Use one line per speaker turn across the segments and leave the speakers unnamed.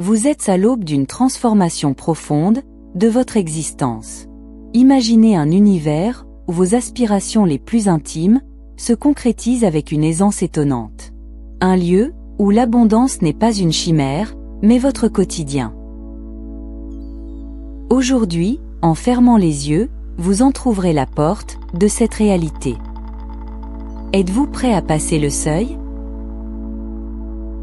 Vous êtes à l'aube d'une transformation profonde de votre existence. Imaginez un univers où vos aspirations les plus intimes se concrétisent avec une aisance étonnante. Un lieu où l'abondance n'est pas une chimère, mais votre quotidien. Aujourd'hui, en fermant les yeux, vous entr'ouvrez la porte de cette réalité. Êtes-vous prêt à passer le seuil?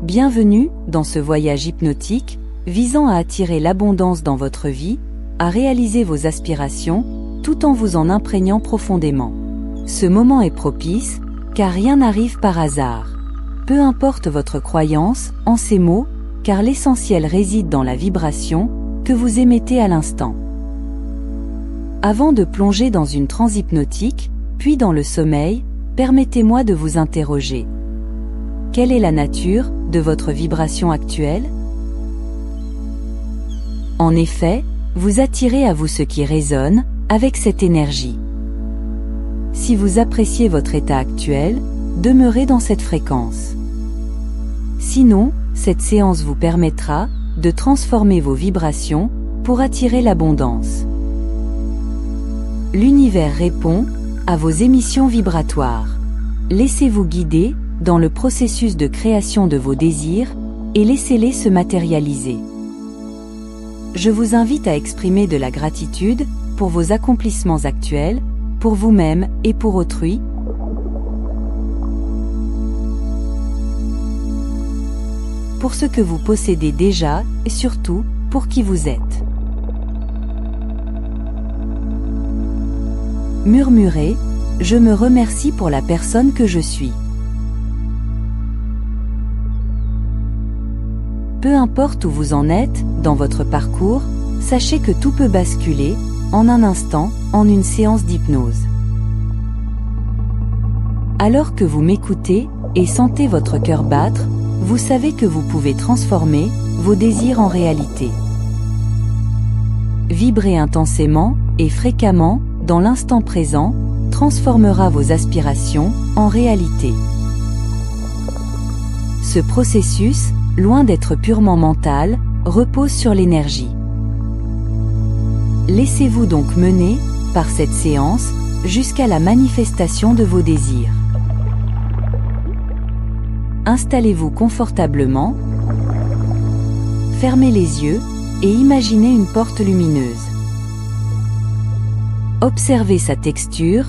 Bienvenue dans ce voyage hypnotique visant à attirer l'abondance dans votre vie, à réaliser vos aspirations, tout en vous en imprégnant profondément. Ce moment est propice, car rien n'arrive par hasard. Peu importe votre croyance en ces mots, car l'essentiel réside dans la vibration que vous émettez à l'instant. Avant de plonger dans une transe hypnotique, puis dans le sommeil, permettez-moi de vous interroger. Quelle est la nature de votre vibration actuelle? En effet, vous attirez à vous ce qui résonne avec cette énergie. Si vous appréciez votre état actuel, demeurez dans cette fréquence. Sinon, cette séance vous permettra de transformer vos vibrations pour attirer l'abondance. L'univers répond à vos émissions vibratoires. Laissez-vous guider dans le processus de création de vos désirs et laissez-les se matérialiser. Je vous invite à exprimer de la gratitude pour vos accomplissements actuels, pour vous-même et pour autrui. Pour ce que vous possédez déjà et surtout pour qui vous êtes. Murmurez, je me remercie pour la personne que je suis. Peu importe où vous en êtes dans votre parcours, sachez que tout peut basculer, en un instant, en une séance d'hypnose. Alors que vous m'écoutez et sentez votre cœur battre, vous savez que vous pouvez transformer vos désirs en réalité. Vibrer intensément et fréquemment dans l'instant présent transformera vos aspirations en réalité. Ce processus, loin d'être purement mental, repose sur l'énergie. Laissez-vous donc mener par cette séance jusqu'à la manifestation de vos désirs. Installez-vous confortablement, fermez les yeux et imaginez une porte lumineuse. Observez sa texture,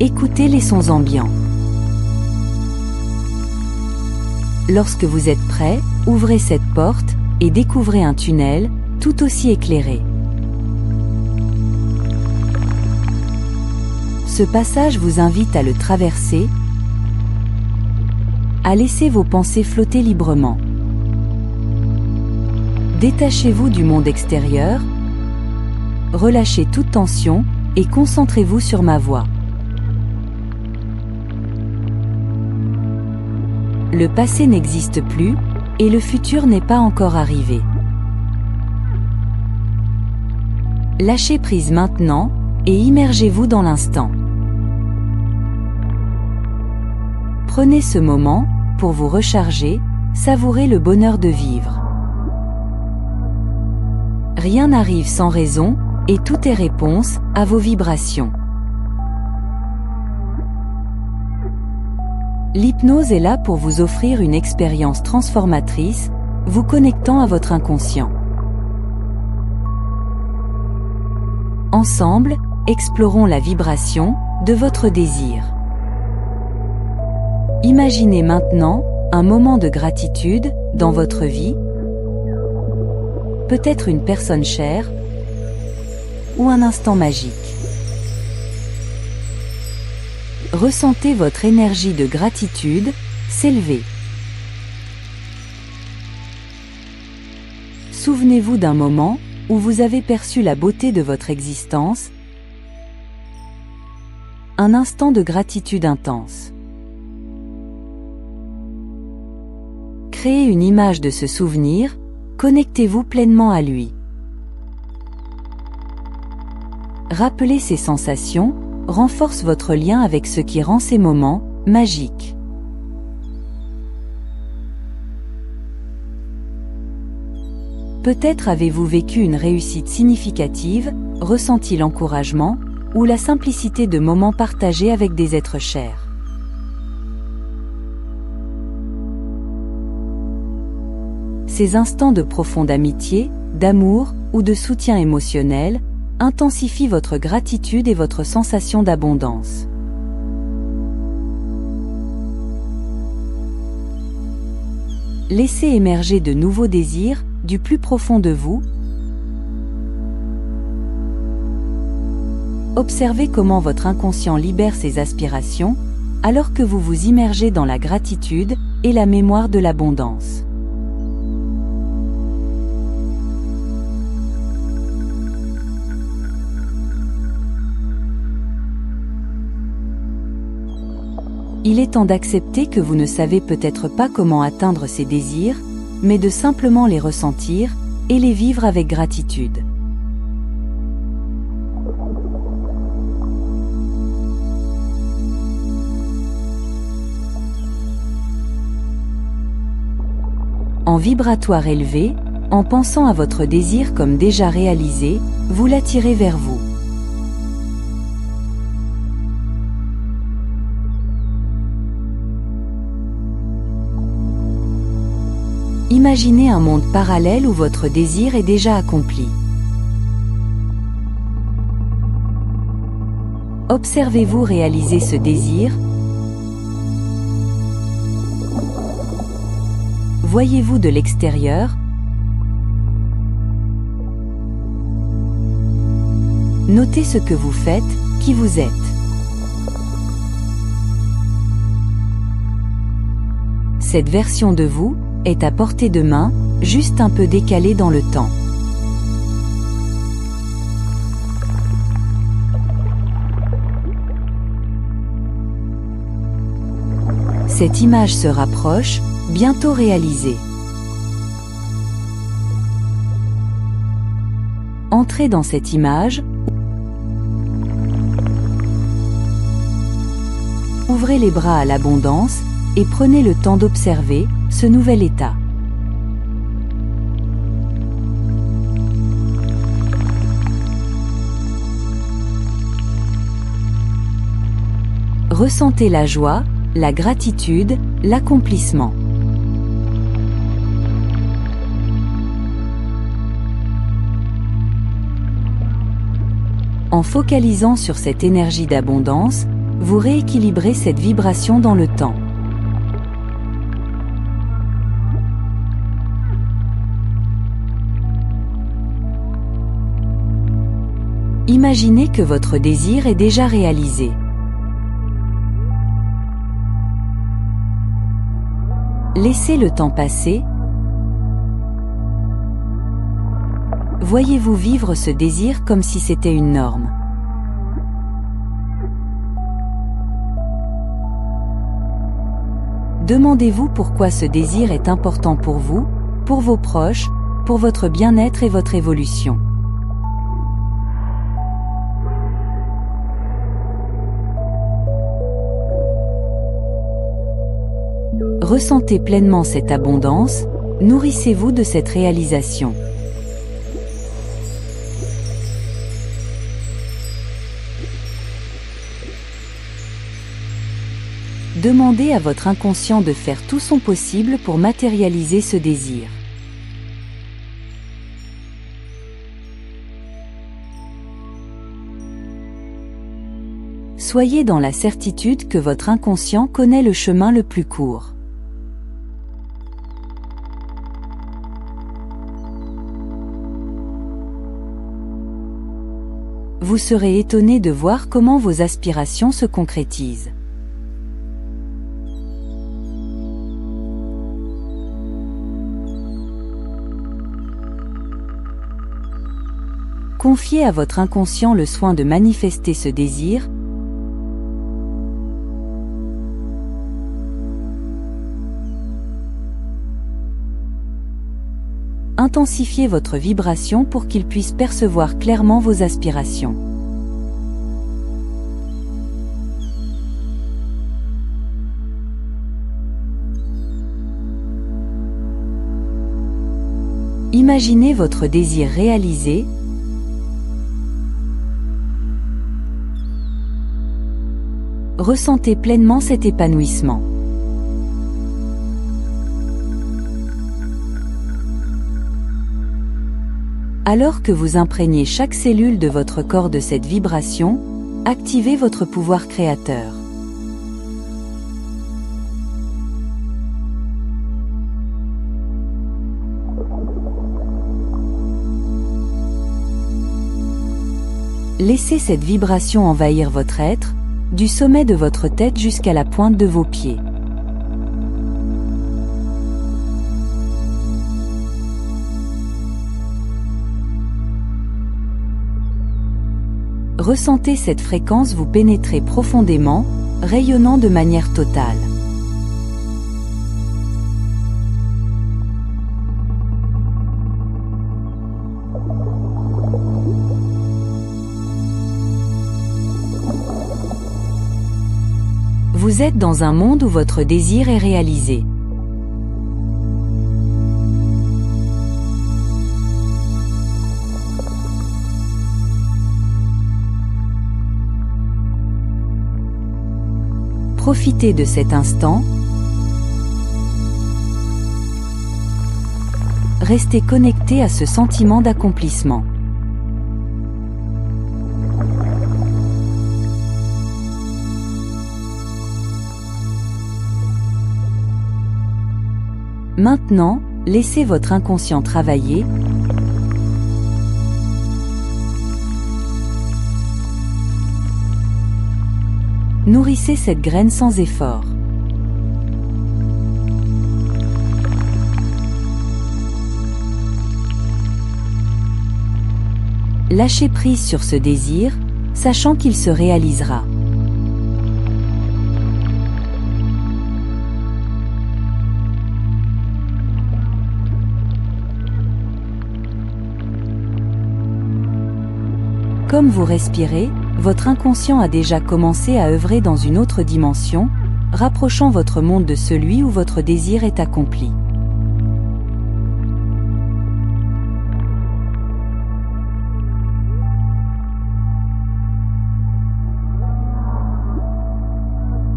écoutez les sons ambiants. Lorsque vous êtes prêt, ouvrez cette porte et découvrez un tunnel tout aussi éclairé. Ce passage vous invite à le traverser, à laisser vos pensées flotter librement. Détachez-vous du monde extérieur, relâchez toute tension et concentrez-vous sur ma voix. Le passé n'existe plus et le futur n'est pas encore arrivé. Lâchez prise maintenant et immergez-vous dans l'instant. Prenez ce moment pour vous recharger, savourer le bonheur de vivre. Rien n'arrive sans raison et tout est réponse à vos vibrations. L'hypnose est là pour vous offrir une expérience transformatrice, vous connectant à votre inconscient. Ensemble, explorons la vibration de votre désir. Imaginez maintenant un moment de gratitude dans votre vie, peut-être une personne chère ou un instant magique. Ressentez votre énergie de gratitude s'élever. Souvenez-vous d'un moment où vous avez perçu la beauté de votre existence, un instant de gratitude intense. Créez une image de ce souvenir, connectez-vous pleinement à lui. Rappeler ces sensations renforce votre lien avec ce qui rend ces moments magiques. Peut-être avez-vous vécu une réussite significative, ressenti l'encouragement, ou la simplicité de moments partagés avec des êtres chers. Ces instants de profonde amitié, d'amour ou de soutien émotionnel intensifient votre gratitude et votre sensation d'abondance. Laissez émerger de nouveaux désirs du plus profond de vous. Observez comment votre inconscient libère ses aspirations alors que vous vous immergez dans la gratitude et la mémoire de l'abondance. Il est temps d'accepter que vous ne savez peut-être pas comment atteindre ces désirs, mais de simplement les ressentir et les vivre avec gratitude. En vibratoire élevé, en pensant à votre désir comme déjà réalisé, vous l'attirez vers vous. Imaginez un monde parallèle où votre désir est déjà accompli. Observez-vous réaliser ce désir. Voyez-vous de l'extérieur. Notez ce que vous faites, qui vous êtes. Cette version de vous est à portée de main, juste un peu décalée dans le temps. Cette image se rapproche, bientôt réalisée. Entrez dans cette image. Ouvrez les bras à l'abondance et prenez le temps d'observer ce nouvel état. Ressentez la joie, la gratitude, l'accomplissement. En focalisant sur cette énergie d'abondance, vous rééquilibrez cette vibration dans le temps. Imaginez que votre désir est déjà réalisé. Laissez le temps passer. Voyez-vous vivre ce désir comme si c'était une norme. Demandez-vous pourquoi ce désir est important pour vous, pour vos proches, pour votre bien-être et votre évolution. Ressentez pleinement cette abondance, nourrissez-vous de cette réalisation. Demandez à votre inconscient de faire tout son possible pour matérialiser ce désir. Soyez dans la certitude que votre inconscient connaît le chemin le plus court. Vous serez étonné de voir comment vos aspirations se concrétisent. Confiez à votre inconscient le soin de manifester ce désir. Intensifiez votre vibration pour qu'il puisse percevoir clairement vos aspirations. Imaginez votre désir réalisé. Ressentez pleinement cet épanouissement. Alors que vous imprégnez chaque cellule de votre corps de cette vibration, activez votre pouvoir créateur. Laissez cette vibration envahir votre être, du sommet de votre tête jusqu'à la pointe de vos pieds. Ressentez cette fréquence vous pénétrer profondément, rayonnant de manière totale. Vous êtes dans un monde où votre désir est réalisé. Profitez de cet instant. Restez connecté à ce sentiment d'accomplissement. Maintenant, laissez votre inconscient travailler. Nourrissez cette graine sans effort. Lâchez prise sur ce désir, sachant qu'il se réalisera. Comme vous respirez, votre inconscient a déjà commencé à œuvrer dans une autre dimension, rapprochant votre monde de celui où votre désir est accompli.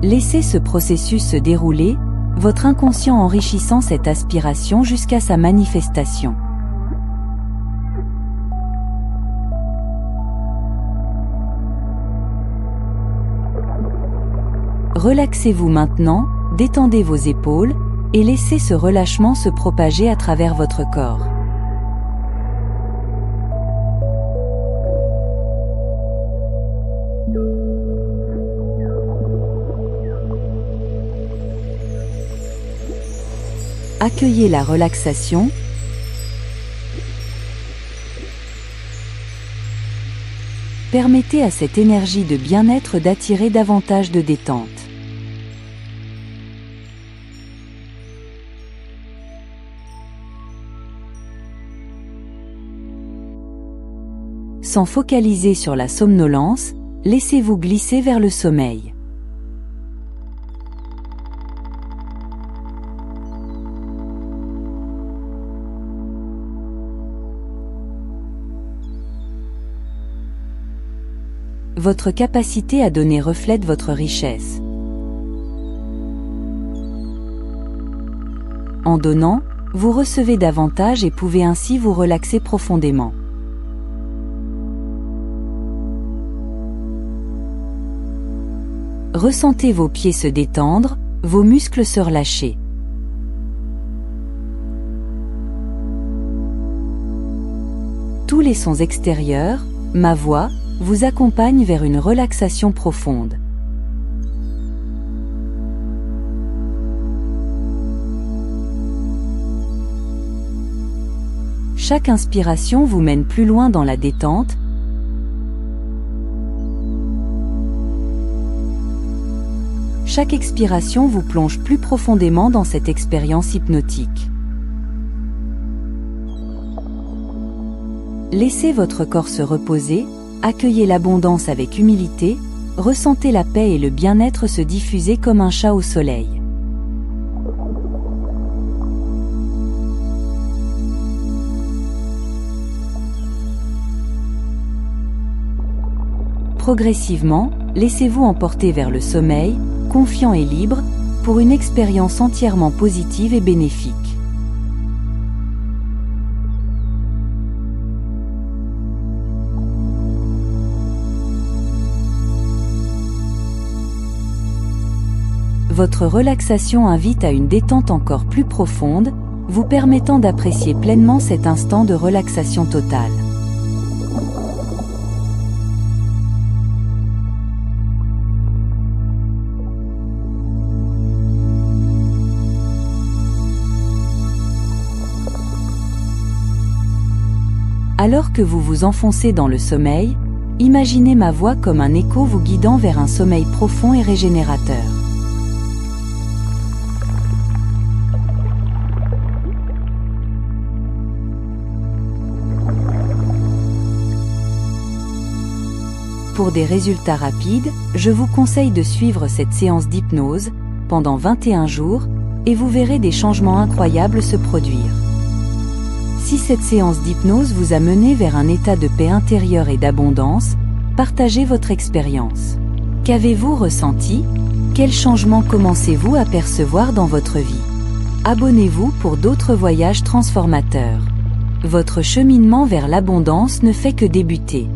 Laissez ce processus se dérouler, votre inconscient enrichissant cette aspiration jusqu'à sa manifestation. Relaxez-vous maintenant, détendez vos épaules, et laissez ce relâchement se propager à travers votre corps. Accueillez la relaxation. Permettez à cette énergie de bien-être d'attirer davantage de détente. Sans focaliser sur la somnolence, laissez-vous glisser vers le sommeil. Votre capacité à donner reflète votre richesse. En donnant, vous recevez davantage et pouvez ainsi vous relaxer profondément. Ressentez vos pieds se détendre, vos muscles se relâcher. Tous les sons extérieurs, ma voix, vous accompagnent vers une relaxation profonde. Chaque inspiration vous mène plus loin dans la détente. Chaque expiration vous plonge plus profondément dans cette expérience hypnotique. Laissez votre corps se reposer, accueillez l'abondance avec humilité, ressentez la paix et le bien-être se diffuser comme un chat au soleil. Progressivement, laissez-vous emporter vers le sommeil, confiant et libre, pour une expérience entièrement positive et bénéfique. Votre relaxation invite à une détente encore plus profonde, vous permettant d'apprécier pleinement cet instant de relaxation totale. Alors que vous vous enfoncez dans le sommeil, imaginez ma voix comme un écho vous guidant vers un sommeil profond et régénérateur. Pour des résultats rapides, je vous conseille de suivre cette séance d'hypnose pendant 21 jours et vous verrez des changements incroyables se produire. Si cette séance d'hypnose vous a mené vers un état de paix intérieure et d'abondance, partagez votre expérience. Qu'avez-vous ressenti? Quels changements commencez-vous à percevoir dans votre vie? Abonnez-vous pour d'autres voyages transformateurs. Votre cheminement vers l'abondance ne fait que débuter.